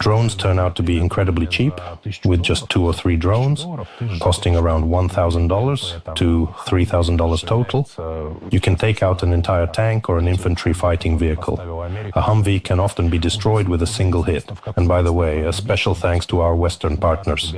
Drones turn out to be incredibly cheap, with just 2 or 3 drones, costing around $1,000 to $3,000 total. You can take out an entire tank or an infantry fighting vehicle. A Humvee can often be destroyed with a single hit. And by the way, a special thanks to our Western partners,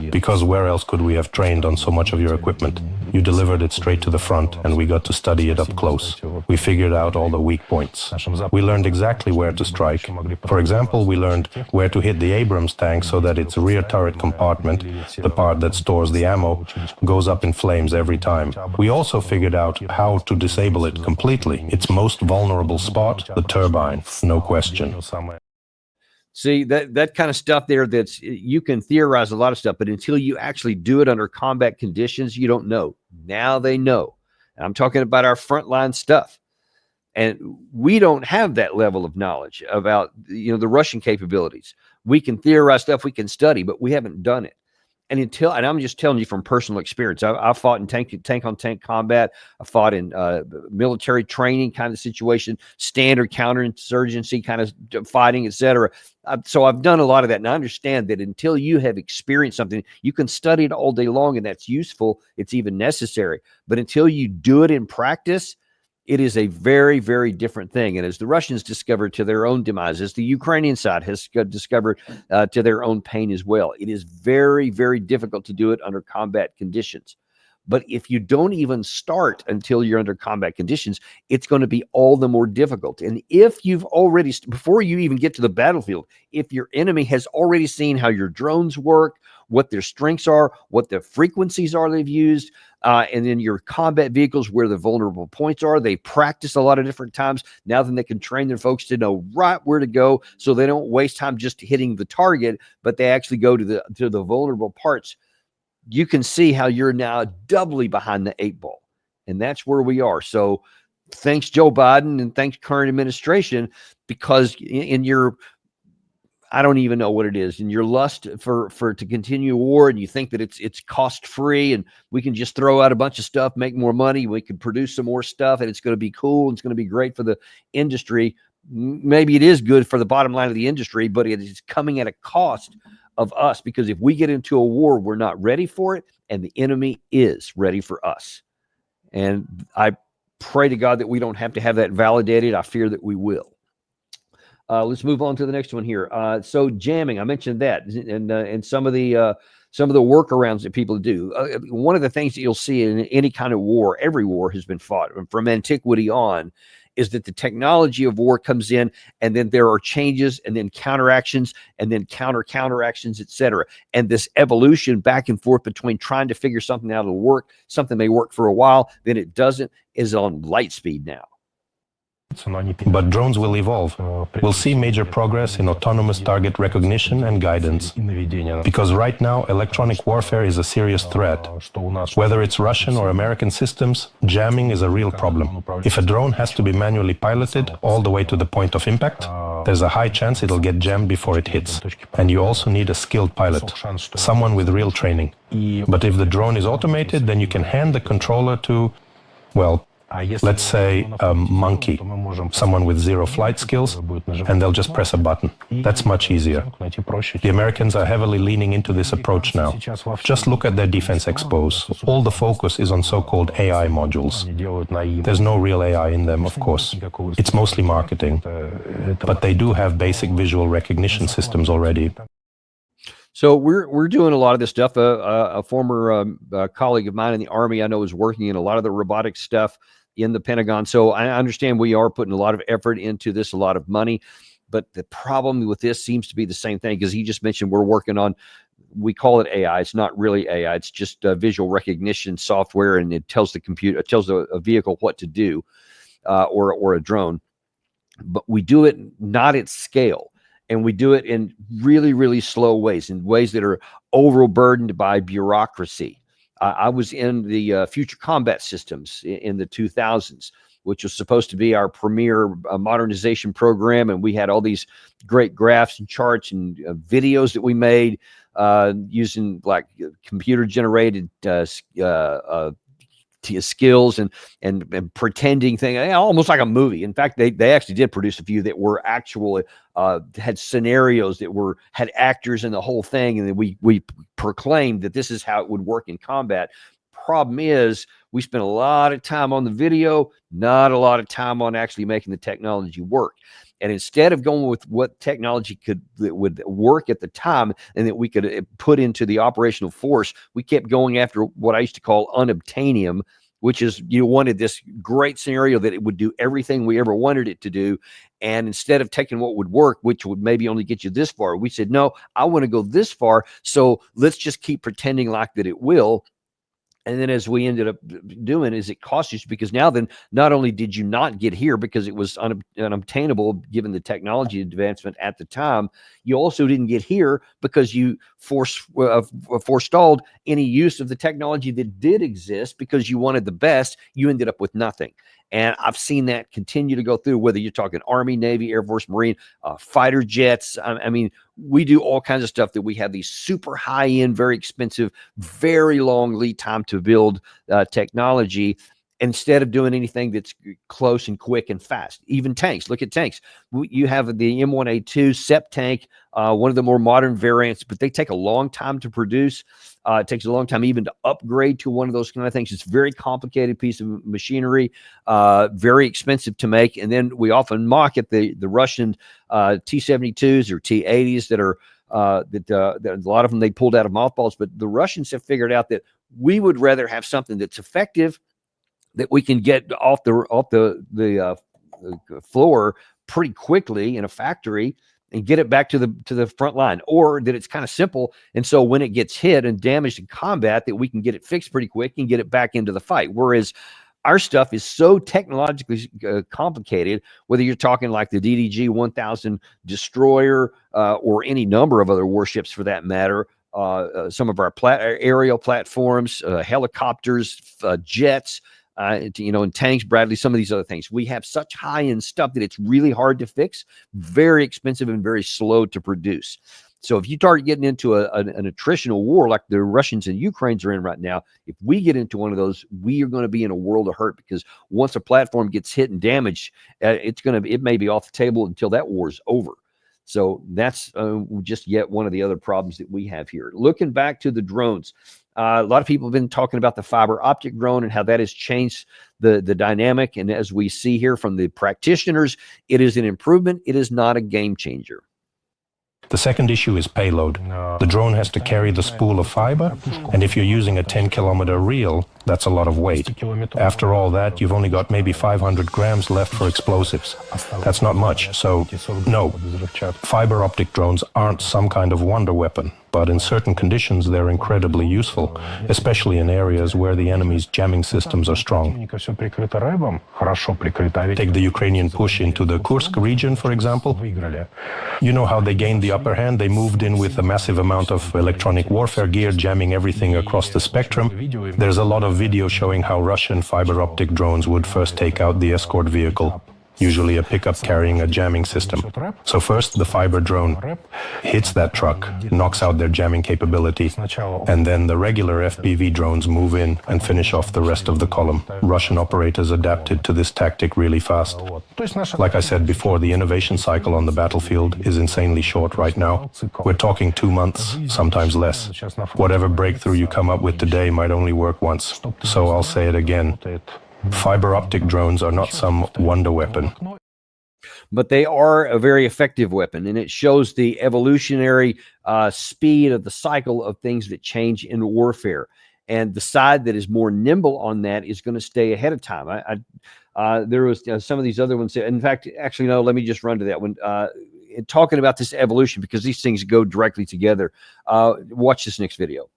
because where else could we have trained on so much of your equipment? You delivered it straight to the front, and we got to study it up close. We figured out all the weak points. We learned exactly where to strike. For example, we learned where to hit the Abrams tank so that its rear turret compartment, the part that stores the ammo, goes up in flames every time. We also figured out how to disable it completely. Its most vulnerable spot, the turbine, no question. See, that kind of stuff there, you can theorize a lot of stuff, but until you actually do it under combat conditions, you don't know. Now they know. And I'm talking about our frontline stuff. And we don't have that level of knowledge about, the Russian capabilities. We can theorize stuff, we can study, but we haven't done it. And I'm just telling you from personal experience. I fought in tank-on-tank combat. I fought in military training kind of situation, standard counterinsurgency kind of fighting, etc. So I've done a lot of that, and I understand that until you have experienced something, you can study it all day long, and that's useful. It's even necessary. But until you do it in practice, it is a very, very different thing. And as the Russians discovered to their own demise, as the Ukrainian side has discovered to their own pain as well, it is very, very difficult to do it under combat conditions. But if you don't even start until you're under combat conditions, it's going to be all the more difficult. And if you've already, before you even get to the battlefield, if your enemy has already seen how your drones work, what their strengths are, what the frequencies are they've used, and then your combat vehicles, where the vulnerable points are. They practice a lot of different times. Now then they can train their folks to know right where to go, so they don't waste time just hitting the target, but they actually go to the vulnerable parts. You can see how you're now doubly behind the 8 ball. And that's where we are. So thanks, Joe Biden, and thanks, current administration, because in your, I don't even know what it is, in your lust for to continue war, and you think that it's cost free and we can just throw out a bunch of stuff, make more money, we can produce some more stuff, and it's going to be cool, and it's going to be great for the industry. Maybe it is good for the bottom line of the industry, but it is coming at a cost of us, because if we get into a war, we're not ready for it, and the enemy is ready for us. And I pray to God that we don't have to have that validated. I fear that we will. Let's move on to the next one here. So jamming, I mentioned that, and some of the workarounds that people do. One of the things that you'll see in any kind of war, every war has been fought from antiquity on, is that the technology of war comes in, and then there are changes, and then counteractions, and then counteractions, etc. And this evolution back and forth between trying to figure something out will work, something may work for a while, then it doesn't, is on light speed now. But drones will evolve. We'll see major progress in autonomous target recognition and guidance. Because right now, electronic warfare is a serious threat. Whether it's Russian or American systems, jamming is a real problem. If a drone has to be manually piloted all the way to the point of impact, there's a high chance it'll get jammed before it hits. And you also need a skilled pilot, someone with real training. But if the drone is automated, then you can hand the controller to, well, let's say a monkey, someone with zero flight skills, and they'll just press a button. That's much easier. The Americans are heavily leaning into this approach now. Just look at their defense expos. All the focus is on so-called AI modules. There's no real AI in them, of course. It's mostly marketing. But they do have basic visual recognition systems already. So we're doing a lot of this stuff. A former colleague of mine in the Army, I know, is working in a lot of the robotics stuff in the Pentagon. So I understand we are putting a lot of effort into this, a lot of money. But the problem with this seems to be the same thing, because he just mentioned we're working on, we call it AI. It's not really AI. It's just visual recognition software, and it tells the computer, it tells a vehicle what to do, or a drone. But we do it not at scale. And we do it in really, really slow ways, in ways that are overburdened by bureaucracy. I was in the Future Combat Systems in the 2000s, which was supposed to be our premier modernization program. And we had all these great graphs and charts and videos that we made using like computer-generated skills and pretending thing, almost like a movie. In fact, they actually did produce a few that were actual had scenarios that had actors in the whole thing, and then we proclaimed that this is how it would work in combat. Problem is, we spent a lot of time on the video, not a lot of time on actually making the technology work. And instead of going with what technology that would work at the time and that we could put into the operational force, we kept going after what I used to call unobtainium, which is you wanted this great scenario that it would do everything we ever wanted it to do. And instead of taking what would work, which would maybe only get you this far, we said, no, I want to go this far. So let's just keep pretending like that it will. And then as we ended up doing is it cost you, because now then not only did you not get here because it was unobtainable given the technology advancement at the time, you also didn't get here because you forestalled any use of the technology that did exist because you wanted the best. You ended up with nothing. And I've seen that continue to go through, whether you're talking Army, Navy, Air Force, Marine, fighter jets. I mean, we do all kinds of stuff that we have these super high-end, very expensive, very long lead time to build technology, instead of doing anything that's close and quick and fast. Even tanks. Look at tanks. You have the M1A2 SEP tank, one of the more modern variants, but they take a long time to produce. It takes a long time even to upgrade to one of those kind of things. It's a very complicated piece of machinery, very expensive to make. And then we often mock at the Russian T-72s or T-80s that are that a lot of them they pulled out of mothballs. But the Russians have figured out that we would rather have something that's effective, that we can get off the floor pretty quickly in a factory and get it back to the front line, or that it's kind of simple. And so when it gets hit and damaged in combat, that we can get it fixed pretty quick and get it back into the fight. Whereas our stuff is so technologically complicated, whether you're talking like the DDG 1000 destroyer or any number of other warships for that matter, some of our aerial platforms, helicopters, jets, and tanks, Bradley, some of these other things. We have such high-end stuff that it's really hard to fix, very expensive and very slow to produce. So if you start getting into an attritional war like the Russians and Ukrainians are in right now, if we get into one of those, we are going to be in a world of hurt, because once a platform gets hit and damaged, it may be off the table until that war is over. So that's just yet one of the other problems that we have here. Looking back to the drones, a lot of people have been talking about the fiber optic drone and how that has changed the dynamic. And as we see here from the practitioners, it is an improvement. It is not a game changer. The second issue is payload. The drone has to carry the spool of fiber, and if you're using a 10-kilometer reel, that's a lot of weight. After all that, you've only got maybe 500 grams left for explosives. That's not much, so no. Fiber optic drones aren't some kind of wonder weapon, but in certain conditions they're incredibly useful, especially in areas where the enemy's jamming systems are strong. Take the Ukrainian push into the Kursk region, for example. You know how they gained the upper hand? They moved in with a massive amount of electronic warfare gear, jamming everything across the spectrum. There's a lot of video showing how Russian fiber optic drones would first take out the escort vehicle, usually a pickup carrying a jamming system. So first, the fiber drone hits that truck, knocks out their jamming capability, and then the regular FPV drones move in and finish off the rest of the column. Russian operators adapted to this tactic really fast. Like I said before, the innovation cycle on the battlefield is insanely short right now. We're talking 2 months, sometimes less. Whatever breakthrough you come up with today might only work once. So I'll say it again. Fiber optic drones are not some wonder weapon. But they are a very effective weapon, and it shows the evolutionary speed of the cycle of things that change in warfare. And the side that is more nimble on that is going to stay ahead of time. There was some of these other ones. In fact, actually, no, let me just run to that one. Talking about this evolution, because these things go directly together. Watch this next video.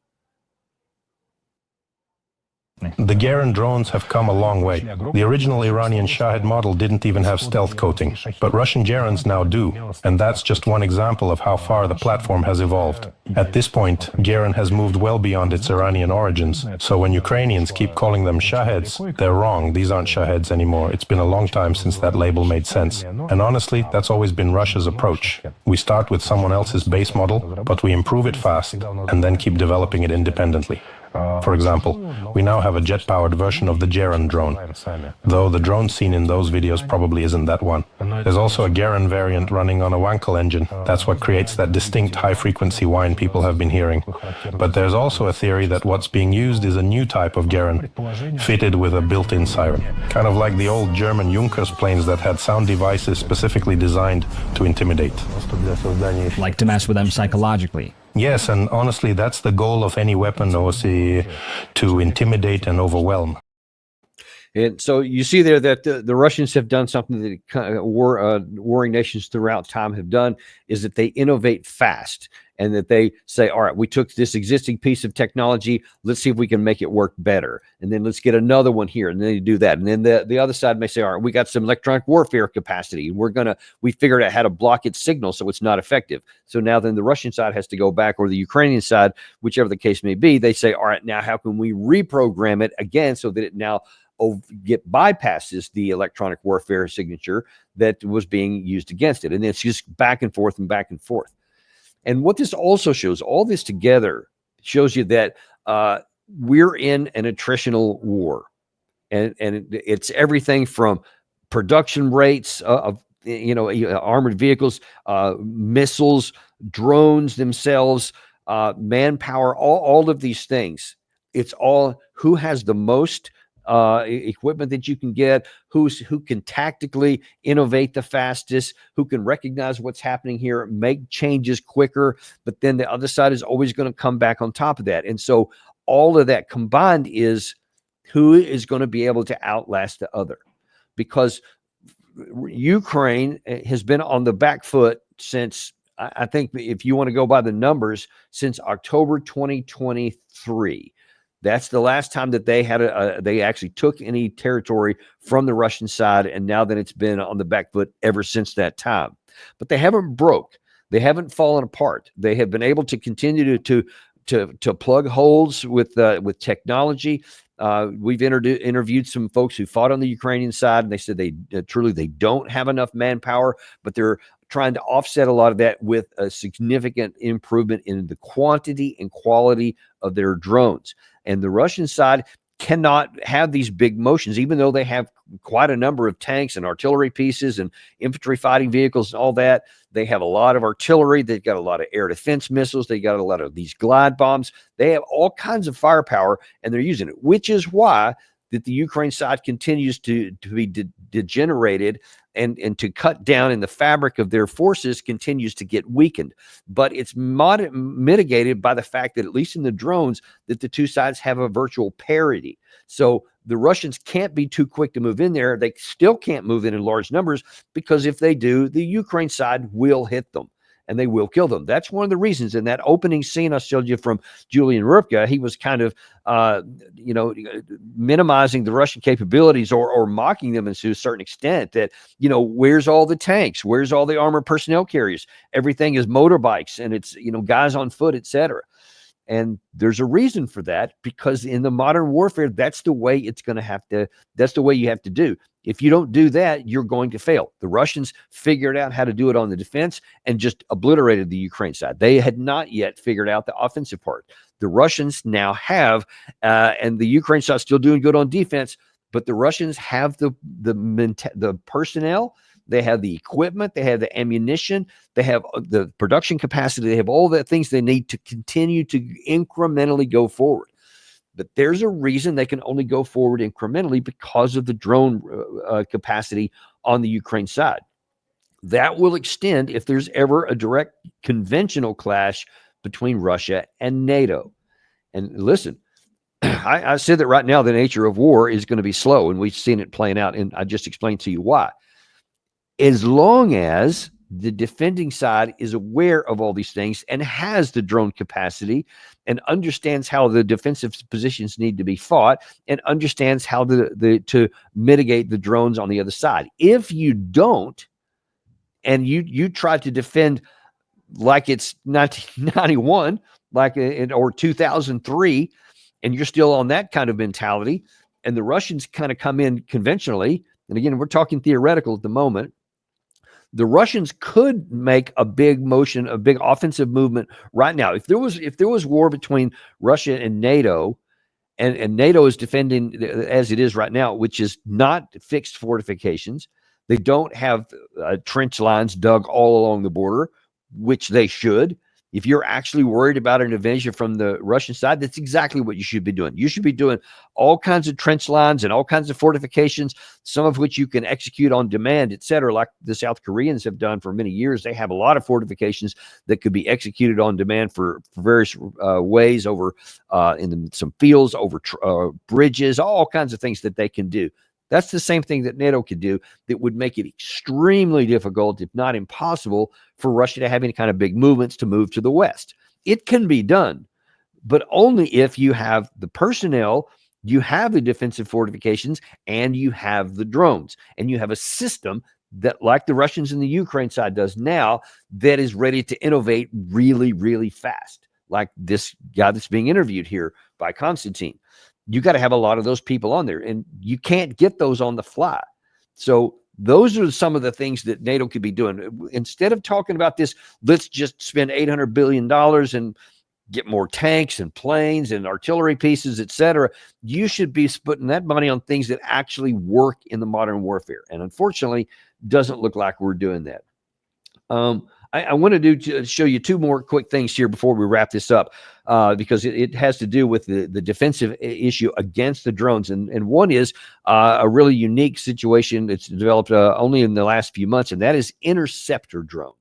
The Giran drones have come a long way. The original Iranian Shahed model didn't even have stealth coating, but Russian Jirans now do, and that's just one example of how far the platform has evolved. At this point, Giran has moved well beyond its Iranian origins, so when Ukrainians keep calling them Shaheds, they're wrong. These aren't Shaheds anymore. It's been a long time since that label made sense. And honestly, that's always been Russia's approach. We start with someone else's base model, but we improve it fast, and then keep developing it independently. For example, we now have a jet-powered version of the Jiran drone, though the drone seen in those videos probably isn't that one. There's also a Giran variant running on a Wankel engine. That's what creates that distinct high-frequency whine people have been hearing. But there's also a theory that what's being used is a new type of Giran, fitted with a built-in siren. Kind of like the old German Junkers planes that had sound devices specifically designed to intimidate. Like to mess with them psychologically. Yes, and honestly, that's the goal of any weapon, OC, to intimidate and overwhelm. And so you see there that the Russians have done something that warring nations throughout time have done, is that they innovate fast, and that they say, all right, we took this existing piece of technology, let's see if we can make it work better. And then let's get another one here. And then they do that. And then the other side may say, all right, we got some electronic warfare capacity. We figured out how to block its signal so it's not effective. So now then the Russian side has to go back, or the Ukrainian side, whichever the case may be, they say, all right, now how can we reprogram it again so that it now bypasses the electronic warfare signature that was being used against it. And it's just back and forth and back and forth. And what this also shows, all this together shows you that we're in an attritional war. And it's everything from production rates of armored vehicles, missiles, drones themselves, manpower, all of these things. It's all who has the most equipment that you can get, who can tactically innovate the fastest, who can recognize what's happening here, make changes quicker. But then the other side is always going to come back on top of that. And so all of that combined is who is going to be able to outlast the other, because Ukraine has been on the back foot since, I think, if you want to go by the numbers, since October 2023. That's the last time that they had they actually took any territory from the Russian side, and now that it's been on the back foot ever since that time. But they haven't broke. They haven't fallen apart. They have been able to continue to plug holes with technology. We've interviewed some folks who fought on the Ukrainian side, and they said they don't have enough manpower, but they're trying to offset a lot of that with a significant improvement in the quantity and quality of their drones. And the Russian side cannot have these big motions, even though they have quite a number of tanks and artillery pieces and infantry fighting vehicles and all that. They have a lot of artillery. They've got a lot of air defense missiles. They got a lot of these glide bombs. They have all kinds of firepower, and they're using it, which is why that the Ukraine side continues to be degenerated, and to cut down in the fabric of their forces continues to get weakened. But it's mitigated by the fact that, at least in the drones, that the two sides have a virtual parity. So the Russians can't be too quick to move in there. They still can't move in large numbers, because if they do, the Ukraine side will hit them and they will kill them. That's one of the reasons. In that opening scene I showed you from Julian Rupka, he was kind of, minimizing the Russian capabilities, or mocking them to a certain extent, that, where's all the tanks? Where's all the armored personnel carriers? Everything is motorbikes, and it's, guys on foot, etc. And there's a reason for that, because in the modern warfare, that's the way you have to do. If you don't do that, you're going to fail. The Russians figured out how to do it on the defense and just obliterated the Ukraine side. They had not yet figured out the offensive part. The Russians now have, and the Ukraine side still doing good on defense, but the Russians have the personnel, they have the equipment, they have the ammunition, they have the production capacity, they have all the things they need to continue to incrementally go forward. But there's a reason they can only go forward incrementally, because of the drone capacity on the Ukraine side. That will extend if there's ever a direct conventional clash between Russia and NATO. And listen, I said that right now the nature of war is going to be slow, and we've seen it playing out, and I just explained to you why. As long as the defending side is aware of all these things and has the drone capacity and understands how the defensive positions need to be fought, and understands how to mitigate the drones on the other side. If you don't, and you try to defend like it's 1991, or 2003, and you're still on that kind of mentality, and the Russians kind of come in conventionally, and again, we're talking theoretical at the moment, the Russians could make a big motion, a big offensive movement right now. If there was war between Russia and NATO, and NATO is defending as it is right now, which is not fixed fortifications. They don't have trench lines dug all along the border, which they should. If you're actually worried about an invasion from the Russian side, that's exactly what you should be doing. You should be doing all kinds of trench lines and all kinds of fortifications, some of which you can execute on demand, et cetera, like the South Koreans have done for many years. They have a lot of fortifications that could be executed on demand for various ways over some fields, over bridges, all kinds of things that they can do. That's the same thing that NATO could do that would make it extremely difficult, if not impossible, for Russia to have any kind of big movements to move to the west. It can be done, but only if you have the personnel, you have the defensive fortifications, and you have the drones, and you have a system that, like the Russians in the Ukraine side does now, that is ready to innovate really, really fast, like this guy that's being interviewed here by Konstantin. You got to have a lot of those people on there, and you can't get those on the fly. So those are some of the things that NATO could be doing. Instead of talking about this, let's just spend $800 billion and get more tanks and planes and artillery pieces, et cetera. You should be putting that money on things that actually work in the modern warfare. And unfortunately, doesn't look like we're doing that. I want to show you two more quick things here before we wrap this up, because it has to do with the defensive issue against the drones. And one is a really unique situation that's developed only in the last few months, and that is interceptor drones.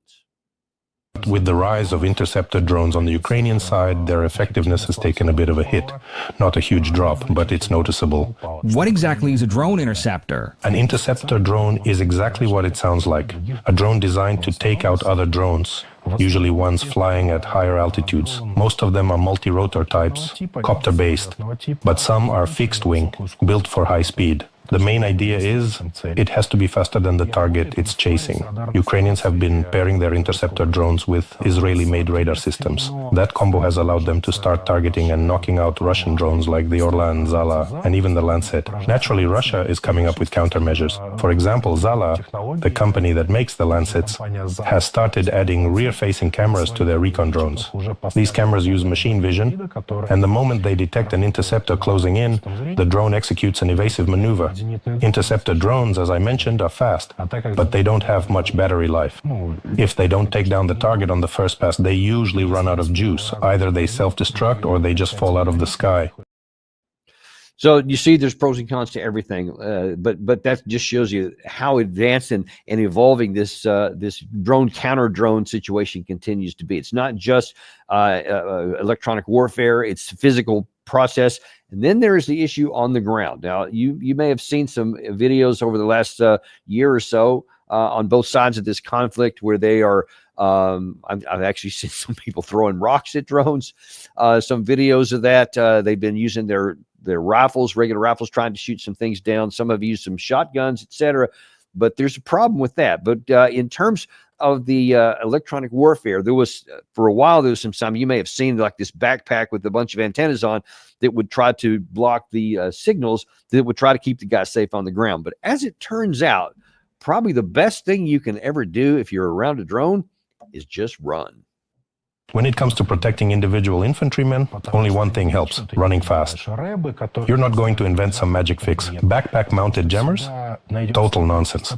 With the rise of interceptor drones on the Ukrainian side, their effectiveness has taken a bit of a hit. Not a huge drop, but it's noticeable. What exactly is a drone interceptor? An interceptor drone is exactly what it sounds like. A drone designed to take out other drones, usually ones flying at higher altitudes. Most of them are multi-rotor types, copter-based, but some are fixed-wing, built for high speed. The main idea is it has to be faster than the target it's chasing. Ukrainians have been pairing their interceptor drones with Israeli-made radar systems. That combo has allowed them to start targeting and knocking out Russian drones like the Orlan, Zala, and even the Lancet. Naturally, Russia is coming up with countermeasures. For example, Zala, the company that makes the Lancets, has started adding rear-facing cameras to their recon drones. These cameras use machine vision, and the moment they detect an interceptor closing in, the drone executes an evasive maneuver. Interceptor drones, as I mentioned, are fast, but they don't have much battery life. If they don't take down the target on the first pass, they usually run out of juice. Either they self-destruct or they just fall out of the sky. So you see there's pros and cons to everything, but that just shows you how advanced and evolving this drone counter-drone situation continues to be. It's not just electronic warfare, it's physical process. And then there is the issue on the ground. Now, you may have seen some videos over the last year or so on both sides of this conflict where they are, I've actually seen some people throwing rocks at drones, some videos of that. They've been using their rifles, regular rifles, trying to shoot some things down. Some have used some shotguns, etc. But there's a problem with that. But in terms of the electronic warfare, there was, for a while, there was some, you may have seen like this backpack with a bunch of antennas on that would try to block the signals that would try to keep the guy safe on the ground. But as it turns out, probably the best thing you can ever do if you're around a drone is just run. When it comes to protecting individual infantrymen, only one thing helps: running fast. You're not going to invent some magic fix. Backpack-mounted jammers? Total nonsense.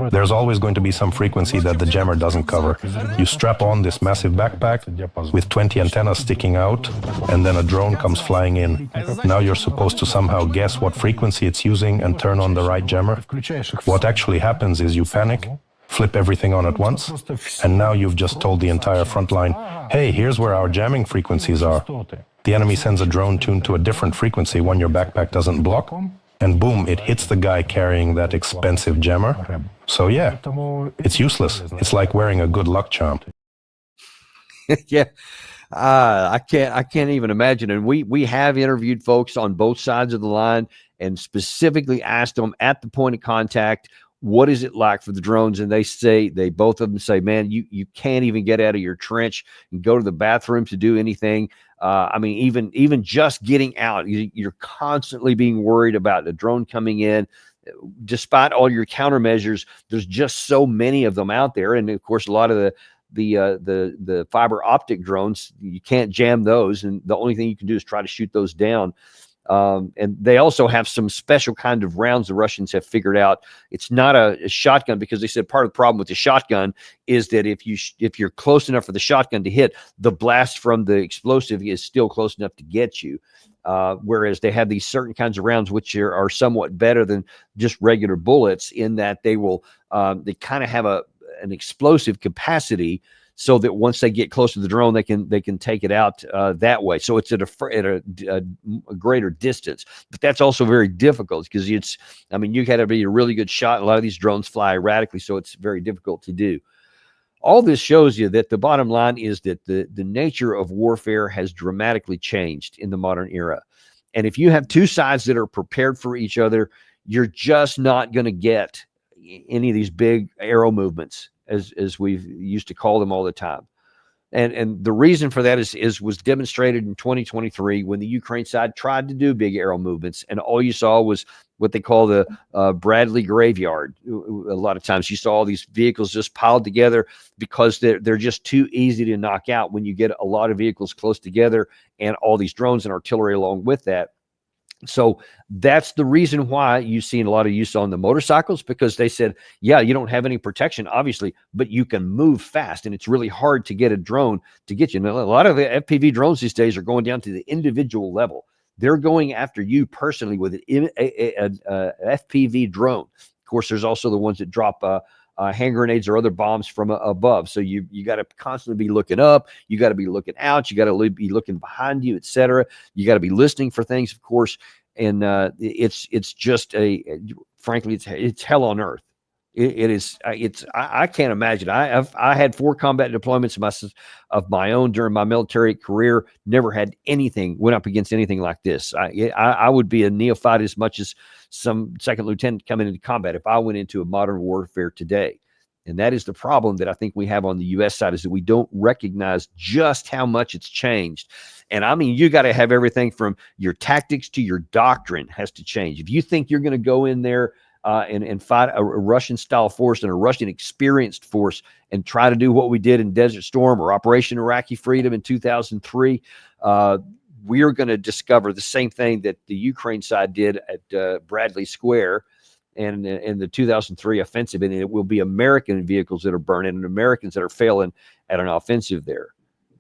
There's always going to be some frequency that the jammer doesn't cover. You strap on this massive backpack with 20 antennas sticking out, and then a drone comes flying in. Now you're supposed to somehow guess what frequency it's using and turn on the right jammer. What actually happens is you panic, flip everything on at once, and now you've just told the entire front line, hey, here's where our jamming frequencies are. The enemy sends a drone tuned to a different frequency one your backpack doesn't block, and boom, it hits the guy carrying that expensive jammer. So yeah, it's useless. It's like wearing a good luck charm. Yeah. I can't even imagine. And we have interviewed folks on both sides of the line and specifically asked them at the point of contact, what is it like for the drones? And they both of them say, man, you can't even get out of your trench and go to the bathroom to do anything. I mean, even just getting out, you're constantly being worried about a drone coming in. despite all your countermeasures, there's just so many of them out there. And of course, a lot of the fiber optic drones, you can't jam those. And the only thing you can do is try to shoot those down. And they also have some special kind of rounds the Russians have figured out. It's not a shotgun, because they said part of the problem with the shotgun is that if you're close enough for the shotgun to hit, the blast from the explosive is still close enough to get you. Whereas they have these certain kinds of rounds which are somewhat better than just regular bullets, in that they kind of have an explosive capacity, so that once they get close to the drone, they can take it out that way. So it's at a greater distance. But that's also very difficult, because you got to be a really good shot. A lot of these drones fly erratically, so it's very difficult to do. All this shows you that the bottom line is that the nature of warfare has dramatically changed in the modern era. And if you have two sides that are prepared for each other, you're just not going to get any of these big arrow movements, as we've used to call them all the time. And the reason for that was demonstrated in 2023, when the Ukraine side tried to do big arrow movements, and all you saw was what they call the Bradley graveyard. A lot of times you saw all these vehicles just piled together, because they're just too easy to knock out when you get a lot of vehicles close together, and all these drones and artillery along with that. So that's the reason why you've seen a lot of use on the motorcycles, because they said, yeah, you don't have any protection, obviously, but you can move fast, and it's really hard to get a drone to get you. Now, a lot of the FPV drones these days are going down to the individual level. They're going after you personally with an FPV drone. Of course, there's also the ones that drop hand grenades or other bombs from above. So you got to constantly be looking up. You got to be looking out. You got to be looking behind you, etc. You got to be listening for things, of course. And it's just frankly, it's hell on earth. I can't imagine. I had 4 combat deployments of my own during my military career. Never had went up against anything like this. I would be a neophyte as much as some second lieutenant coming into combat if I went into a modern warfare today. And that is the problem that I think we have on the U.S. side, is that we don't recognize just how much it's changed. And I mean, you got to have everything from your tactics to your doctrine has to change. If you think you're going to go in there and fight a Russian-style force and a Russian experienced force and try to do what we did in Desert Storm or Operation Iraqi Freedom in 2003, we are going to discover the same thing that the Ukraine side did at Bradley Square and in the 2003 offensive. And it will be American vehicles that are burning and Americans that are failing at an offensive there.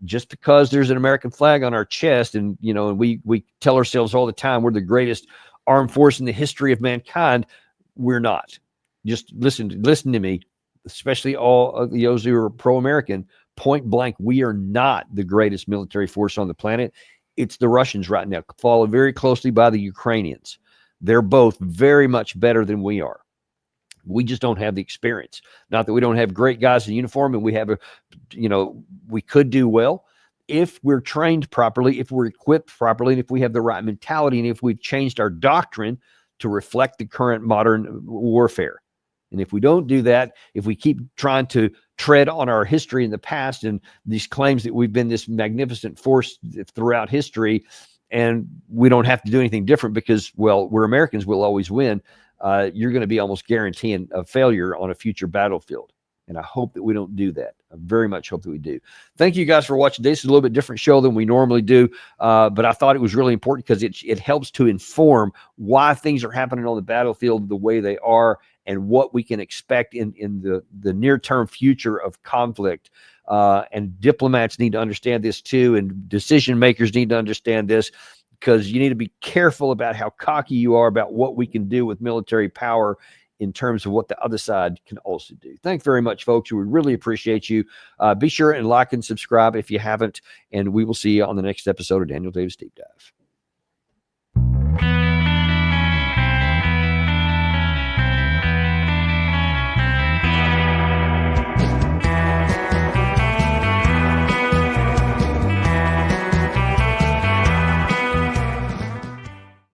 Just because there's an American flag on our chest, and we tell ourselves all the time we're the greatest armed force in the history of mankind, we're not. Just listen to me, especially all of those who are pro-American. Point blank, we are not the greatest military force on the planet. It's the Russians right now, followed very closely by the Ukrainians. They're both very much better than we are. We just don't have the experience. Not that we don't have great guys in uniform, and we have we could do well if we're trained properly, if we're equipped properly, and if we have the right mentality, and if we've changed our doctrine to reflect the current modern warfare. And if we don't do that, if we keep trying to tread on our history in the past and these claims that we've been this magnificent force throughout history, and we don't have to do anything different because, well, we're Americans, we'll always win, you're going to be almost guaranteeing a failure on a future battlefield. And I hope that we don't do that. I very much hope that we do. Thank you guys for watching. This is a little bit different show than we normally do, but I thought it was really important because it helps to inform why things are happening on the battlefield the way they are, and what we can expect in the near-term future of conflict. And diplomats need to understand this too, and decision makers need to understand this, because you need to be careful about how cocky you are about what we can do with military power in terms of what the other side can also do. Thanks very much, folks. We really appreciate you. Be sure and like and subscribe if you haven't, and we will see you on the next episode of Daniel Davis Deep Dive.